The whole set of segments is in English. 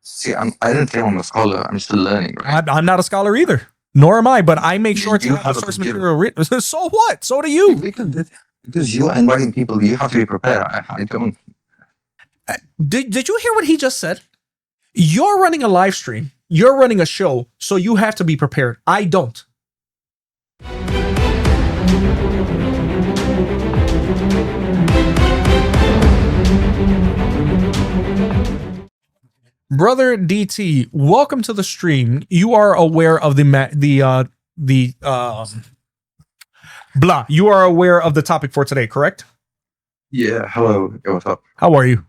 See, I didn't claim I'm a scholar. I'm still learning, right? I'm not a scholar either, nor am I, but I make sure to have the source material written. So what? So do you. Because you are inviting people, you have to be prepared. I don't. Did you hear what he just said? You're running a live stream. You're running a show, so you have to be prepared. I don't. Brother DT, welcome to the stream. You are aware of you are aware of the topic for today, correct? Yeah. Hello. What's up? How are you?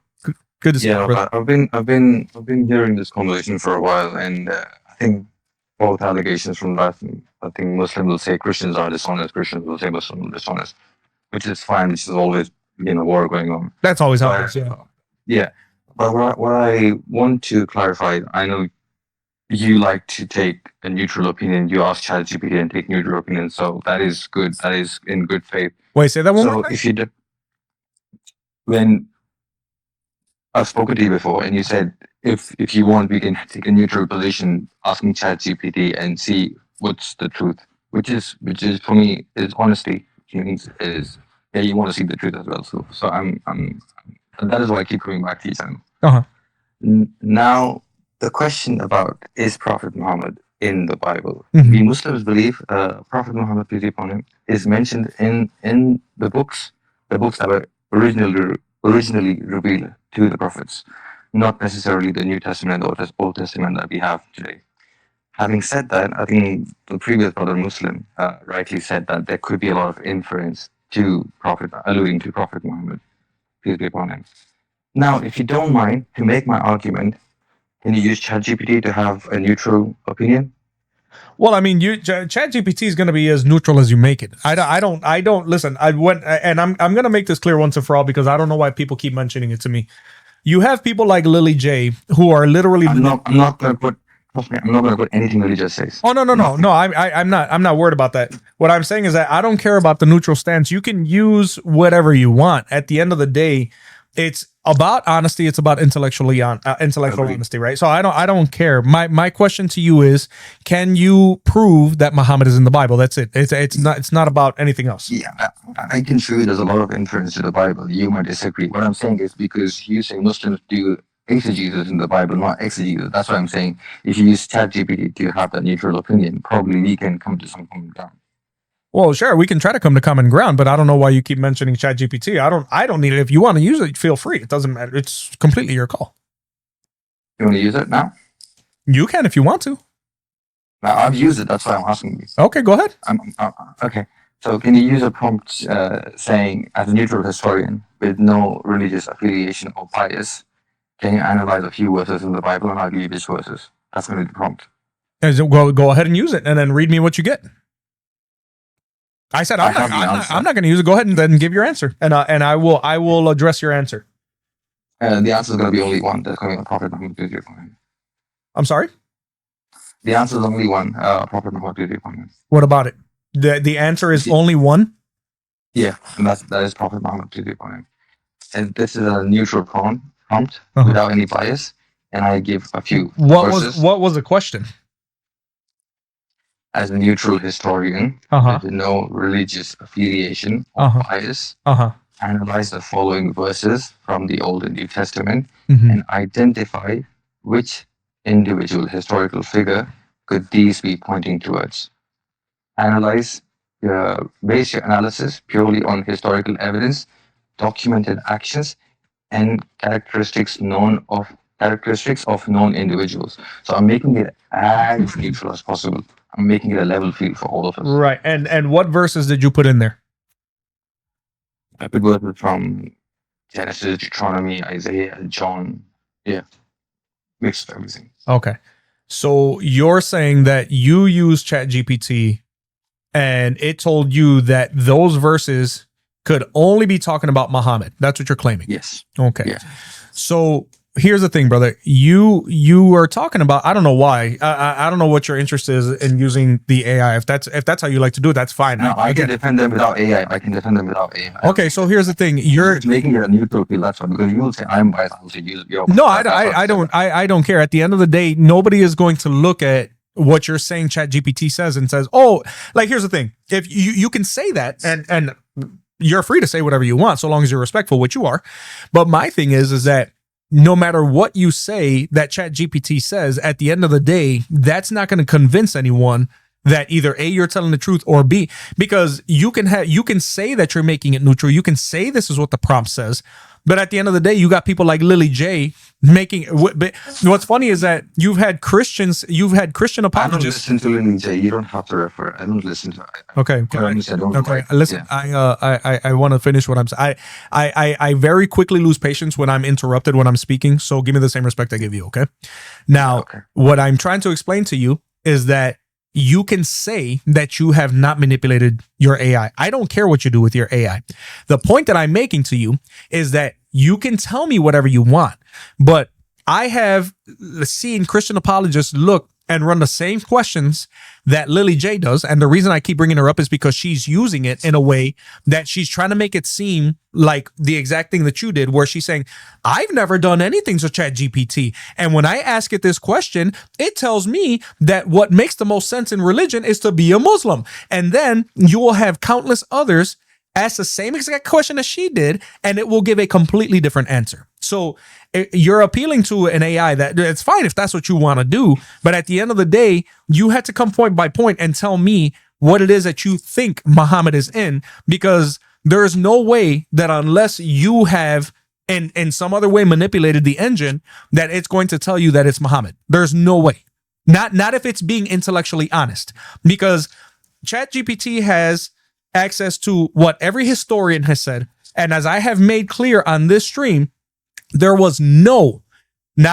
Good to see you. Yeah, I've been hearing this conversation for a while, and I think both allegations from that. I think Muslims will say Christians are dishonest. Christians will say Muslims are dishonest, which is fine. Which has always been a war going on. That's always how it is. Yeah. Yeah. But what I want to clarify, I know you like to take a neutral opinion. You ask ChatGPT and take neutral opinion, so that is good. That is in good faith. Wait, say that one more So time? if you when I've spoken to you before, and you said if you want, we can take a neutral position, asking ChatGPT and see what's the truth, which is for me is honesty. Which means is you want to see the truth as well. So I'm that is why I keep coming back to you, Sam. Now the question about is Prophet Muhammad in the Bible? We Muslims believe Prophet Muhammad, peace be upon him, is mentioned in the books that were originally revealed to the prophets, not necessarily the New Testament or the Old Testament that we have today. Having said that, I think the previous brother Muslim rightly said that there could be a lot of inference to alluding to Prophet Muhammad, peace be upon him. Now, if you don't mind, to make my argument, can you use ChatGPT to have a neutral opinion? Well, I mean, ChatGPT is going to be as neutral as you make it. I don't listen. I went, and I'm going to make this clear once and for all, because I don't know why people keep mentioning it to me. You have people like Lily J who are literally. I'm not going to put. Trust me, I'm not going to put anything Lily just says. Oh no. I'm not worried about that. What I'm saying is that I don't care about the neutral stance. You can use whatever you want. At the end of the day, it's about honesty. It's about intellectual honesty, right? So I don't care. My question to you is, can you prove that Muhammad is in the Bible? That's it. It's not about anything else. Yeah, I can show you there's a lot of inference to the Bible. You might disagree. What I'm saying is because you say Muslims do exegesis in the Bible, not exegesis. That's what I'm saying. If you use ChatGPT to have that neutral opinion, probably we can come to some common ground. Well, sure, we can try to come to common ground, but I don't know why you keep mentioning ChatGPT. I don't need it. If you want to use it, feel free. It doesn't matter. It's completely your call. You want to use it now? You can if you want to. Now, I've used it. That's why I'm asking you. Okay, go ahead. Okay. So can you use a prompt saying, as a neutral historian with no religious affiliation or bias, can you analyze a few verses in the Bible and I'll give you which verses? That's going to be the prompt. Go ahead and use it and then read me what you get. I said I'm not going to use it. Go ahead and then give your answer, and I will address your answer. The answer is going to be only one. That's coming from Prophet Muhammad. I'm sorry. The answer is only one. Prophet Muhammad. What about it? The answer is only one. Yeah, and that is Prophet Muhammad. And this is a neutral prompt without any bias, and I give a few. What was the question? As a neutral historian with no religious affiliation or bias, analyze the following verses from the Old and New Testament and identify which individual historical figure could these be pointing towards. Base your analysis purely on historical evidence, documented actions, and characteristics of known individuals. So I'm making it as neutral as possible. I'm making it a level field for all of us. Right. And what verses did you put in there? I put verses from Genesis, Deuteronomy, Isaiah, John. Yeah. Mixed everything. Okay. So you're saying that you use ChatGPT and it told you that those verses could only be talking about Muhammad. That's what you're claiming. Yes. Okay. Yeah. So here's the thing, brother. You are talking about. I don't know why. I don't know what your interest is in using the AI. If that's how you like to do it, that's fine. No, I can defend them without AI. I can defend them without AI. Okay, so here's the thing. You're making it a neutral field. That's why, because you will say I'm biased. I'll say you're. No, I don't care. At the end of the day, nobody is going to look at what you're saying ChatGPT says and says, oh, like, here's the thing. If you can say that, and you're free to say whatever you want, so long as you're respectful, which you are. But my thing is that no matter what you say that ChatGPT says, at the end of the day, that's not going to convince anyone that either A, you're telling the truth, or B, because you can say that you're making it neutral. You can say this is what the prompt says. But at the end of the day, you got people like Lily J making. What's funny is that you've had Christian apologists. I don't listen to Lily J. You don't have to refer. I don't listen to. Okay. Listen. Yeah. I want to finish what I'm saying. I very quickly lose patience when I'm interrupted when I'm speaking. So give me the same respect I give you. Okay. Now, what I'm trying to explain to you is that you can say that you have not manipulated your AI. I don't care what you do with your AI. The point that I'm making to you is that you can tell me whatever you want, but I have seen Christian apologists look and run the same questions that Lily J does. And the reason I keep bringing her up is because she's using it in a way that she's trying to make it seem like the exact thing that you did, where she's saying, I've never done anything to ChatGPT. And when I ask it this question, it tells me that what makes the most sense in religion is to be a Muslim. And then you will have countless others ask the same exact question as she did, and it will give a completely different answer. So you're appealing to an AI that it's fine if that's what you want to do. But at the end of the day, you had to come point by point and tell me what it is that you think Muhammad is in, because there's no way that unless you have in some other way manipulated the engine, that it's going to tell you that it's Muhammad. There's no way. Not if it's being intellectually honest, because ChatGPT has access to what every historian has said. And as I have made clear on this stream, there was not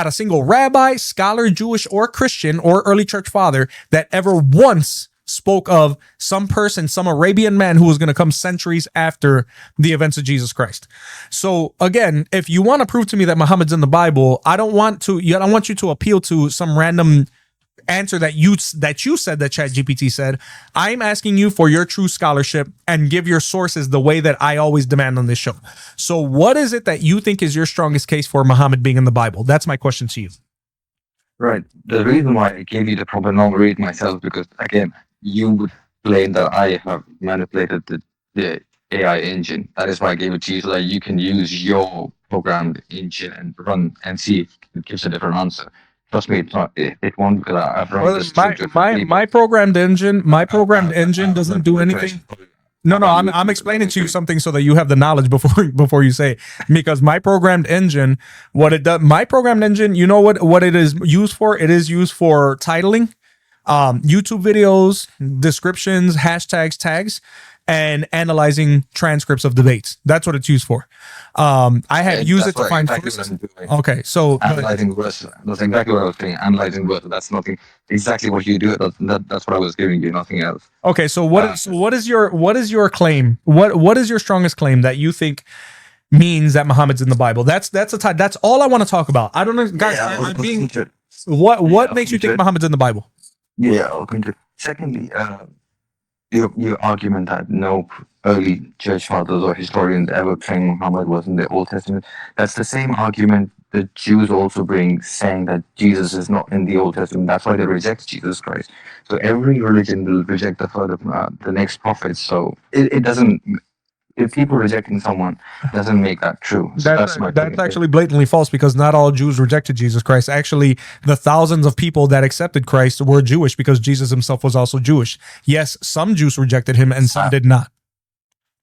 a single rabbi, scholar, Jewish or Christian or early church father that ever once spoke of some person, some Arabian man who was going to come centuries after the events of Jesus Christ. So again, if you want to prove to me that Muhammad's in the Bible, I don't want you to appeal to some random answer that you said that ChatGPT said. I'm asking you for your true scholarship and give your sources the way that I always demand on this show. So what is it that you think is your strongest case for Muhammad being in the Bible? That's my question to you. Right. The reason why I gave you the proper non read myself, because again, you would claim that I have manipulated the AI engine. That is why I gave it to you, so that you can use your programmed engine and run and see if it gives a different answer. Trust me, it's not. It won't, because I've run this. My programmed engine doesn't do anything. No, I'm explaining to you something so that you have the knowledge before you say it. Because my programmed engine, what it does, my programmed engine, you know what it is used for? It is used for titling, YouTube videos, descriptions, hashtags, tags, and analyzing transcripts of debates. That's what it's used for. I have used it to find. Okay, so analyzing words. That's exactly what I was saying. Analyzing words. That's nothing. Exactly what you do. That's what I was giving you. Nothing else. Okay, so what is your claim? What is your strongest claim that you think means that Muhammad's in the Bible? That's all I want to talk about. I don't know, guys. What makes you think Muhammad's in the Bible? Yeah, I'll continue. Secondly, your argument that no early church fathers or historians ever claimed Muhammad was in the Old Testament, that's the same argument the Jews also bring, saying that Jesus is not in the Old Testament. That's why they reject Jesus Christ. So every religion will reject the next prophet. So it doesn't. If people rejecting someone doesn't make that true. So that's actually blatantly false, because not all Jews rejected Jesus Christ. Actually, the thousands of people that accepted Christ were Jewish, because Jesus himself was also Jewish. Yes, some Jews rejected him and some did not.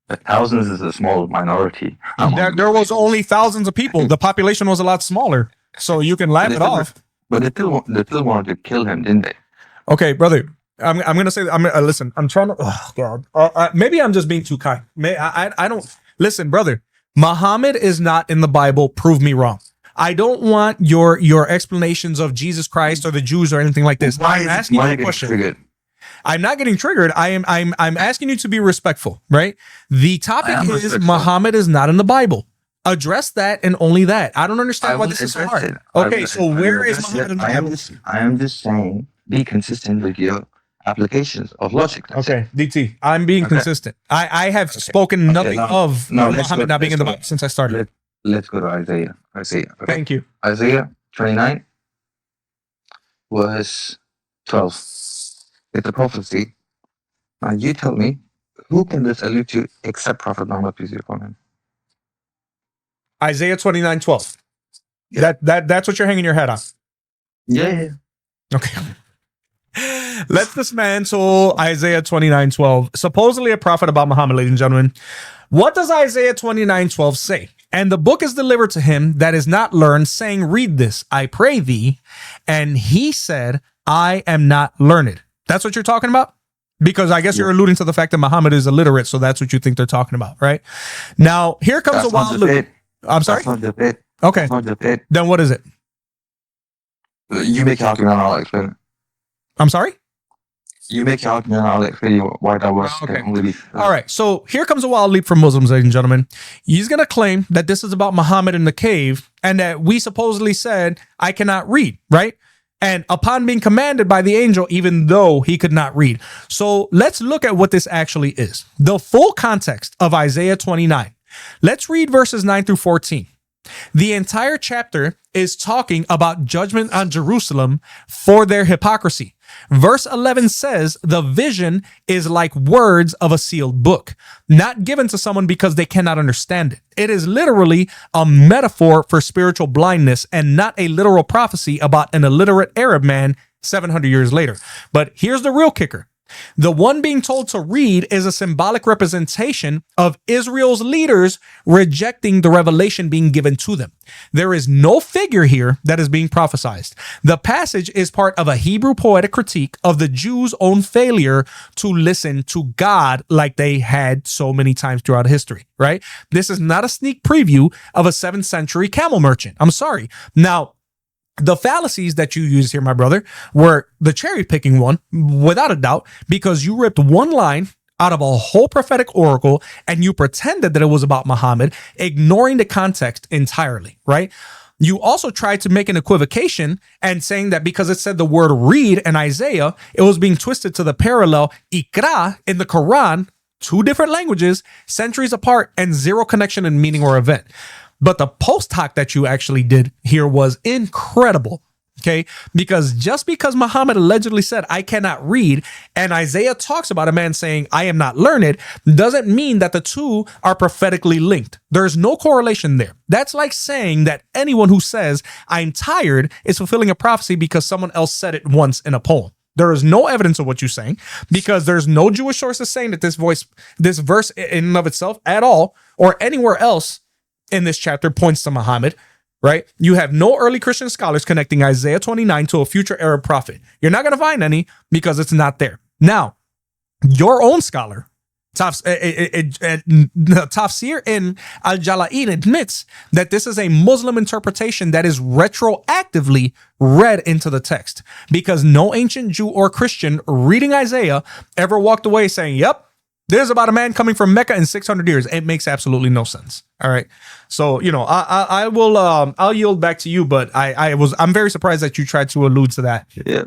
But thousands is a small minority. There was only thousands of people. The population was a lot smaller. So you can laugh it off. But they still wanted to kill him, didn't they? Okay, brother. I'm gonna say. Listen. I'm trying to. Oh God. Maybe I'm just being too kind. I don't listen, brother. Muhammad is not in the Bible. Prove me wrong. I don't want your explanations of Jesus Christ or the Jews or anything like this. I'm asking you a question. Triggered? I'm not getting triggered. I'm asking you to be respectful. Right. The topic is Muhammad is not in the Bible. Address that and only that. I don't understand why will this is address hard. it. Okay, so I will where is address Muhammad it. in the Bible? I am just saying, be consistent with your applications of logic. That's it. Okay, DT, I'm being Okay. consistent. I have Okay. spoken Okay, nothing of now let's Muhammad go- not being in let's the go. Bible since I started. Let's go to Isaiah. Okay. Thank you. Isaiah 29, verse 12. It's a prophecy. Now you tell me, who can this allude to except Prophet Muhammad, peace be upon him? Isaiah 29:12. Yeah. That's what you're hanging your head on. Yeah. Okay. Let's dismantle Isaiah 29:12. Supposedly a prophet about Muhammad, ladies and gentlemen. What does Isaiah 29:12 say? And the book is delivered to him that is not learned, saying, read this, I pray thee. And he said, I am not learned. That's what you're talking about? Because I guess you're alluding to the fact that Muhammad is illiterate, so that's what you think they're talking about, right? Now, here comes That's a wild look. I'm sorry? That's not the bit. Okay. That's not the bit. Then what is it? You make your argument and I'll explain it. I'm sorry? You make your argument and I'll explain you why that was Okay. only be. All right. So here comes a wild leap from Muslims, ladies and gentlemen. He's going to claim that this is about Muhammad in the cave and that we supposedly said, I cannot read, right? And upon being commanded by the angel, even though he could not read. So let's look at what this actually is. The full context of Isaiah 29. Let's read verses 9 through 14. The entire chapter is talking about judgment on Jerusalem for their hypocrisy. Verse 11 says the vision is like words of a sealed book, not given to someone because they cannot understand it. It is literally a metaphor for spiritual blindness and not a literal prophecy about an illiterate Arab man 700 years later. But here's the real kicker. The one being told to read is a symbolic representation of Israel's leaders rejecting the revelation being given to them. There is no figure here that is being prophesied. The passage is part of a Hebrew poetic critique of the Jews' own failure to listen to God like they had so many times throughout history, right? This is not a sneak preview of a 7th century camel merchant. I'm sorry. Now, the fallacies that you used here, my brother, were the cherry picking one, without a doubt, because you ripped one line out of a whole prophetic oracle and you pretended that it was about Muhammad, ignoring the context entirely, right? You also tried to make an equivocation and saying that because it said the word read in Isaiah, it was being twisted to the parallel ikra in the Quran, 2 different languages, centuries apart, and 0 connection in meaning or event. But the post hoc that you actually did here was incredible, okay? Because just because Muhammad allegedly said, I cannot read, and Isaiah talks about a man saying, I am not learned, doesn't mean that the two are prophetically linked. There's no correlation there. That's like saying that anyone who says, I'm tired, is fulfilling a prophecy because someone else said it once in a poem. There is no evidence of what you're saying because there's no Jewish sources saying that this verse in and of itself at all or anywhere else in this chapter points to Muhammad, right? You have no early Christian scholars connecting Isaiah 29 to a future Arab prophet. You're not going to find any because it's not there. Now, your own scholar, Tafsir in Al-Jala'in, admits that this is a Muslim interpretation that is retroactively read into the text because no ancient Jew or Christian reading Isaiah ever walked away saying, yep, there's about a man coming from Mecca in 600 years. It makes absolutely no sense. All right. So, I will, I'll yield back to you, but I'm very surprised that you tried to allude to that. Yeah.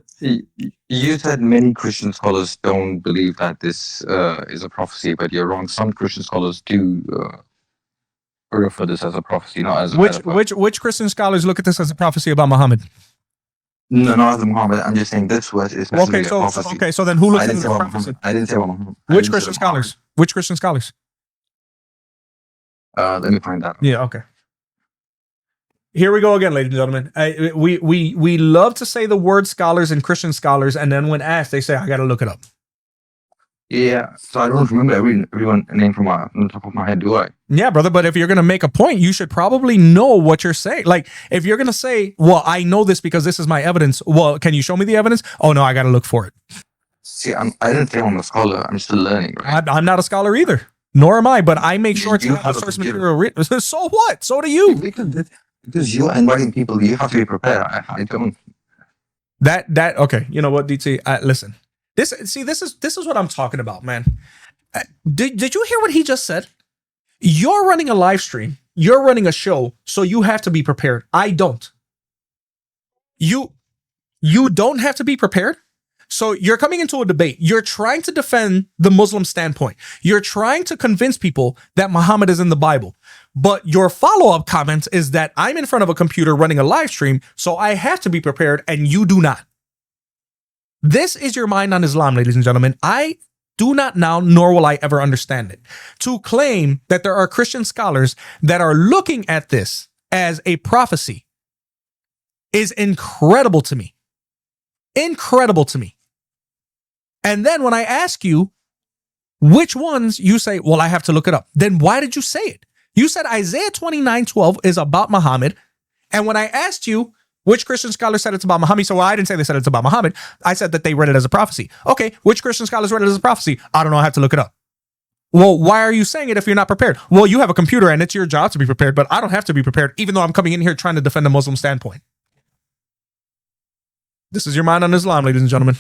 You said many Christian scholars don't believe that this is a prophecy, but you're wrong. Some Christian scholars do refer this as a prophecy, not as a Which Christian scholars look at this as a prophecy about Muhammad? No, not as Muhammad. I'm just saying this was is Okay, so then who looks at it as a prophecy? I didn't say what Muhammad. Which Christian scholars? Which Christian scholars? Let me find that. Yeah, okay. Here we go again, ladies and gentlemen. We love to say the word scholars and Christian scholars, and then when asked, they say, I got to look it up. Yeah, so I don't remember everyone name from the top of my head, do I? Yeah, brother, but if you're going to make a point, you should probably know what you're saying. Like, if you're going to say, well, I know this because this is my evidence. Well, can you show me the evidence? Oh, no, I got to look for it. See, I didn't say I'm a scholar. I'm still learning, right? I'm not a scholar either, nor am I, but I make sure to have source material written. So what? So do you. Because you're inviting people, you have to be prepared. I don't. Okay, you know what, DT? Listen. This is what I'm talking about, man. Did you hear what he just said? You're running a live stream. you're running a show, so you have to be prepared. I don't. You don't have to be prepared. So you're coming into a debate. You're trying to defend the Muslim standpoint. You're trying to convince people that Muhammad is in the Bible. But your follow-up comment is that I'm in front of a computer running a live stream, so I have to be prepared, and you do not. This is your mind on Islam, ladies and gentlemen. I do not now, nor will I ever understand it. To claim that there are Christian scholars that are looking at this as a prophecy is incredible to me. Incredible to me. And then when I ask you which ones, you say, well, I have to look it up. Then why did you say it? You said Isaiah 29:12 is about Muhammad. And when I asked you which Christian scholar said it's about Muhammad, so well, I didn't say they said it's about Muhammad. I said that they read it as a prophecy. Okay, which Christian scholars read it as a prophecy? I don't know. I have to look it up. Well, why are you saying it if you're not prepared? Well, you have a computer and it's your job to be prepared, but I don't have to be prepared, even though I'm coming in here trying to defend a Muslim standpoint. This is your mind on Islam, ladies and gentlemen.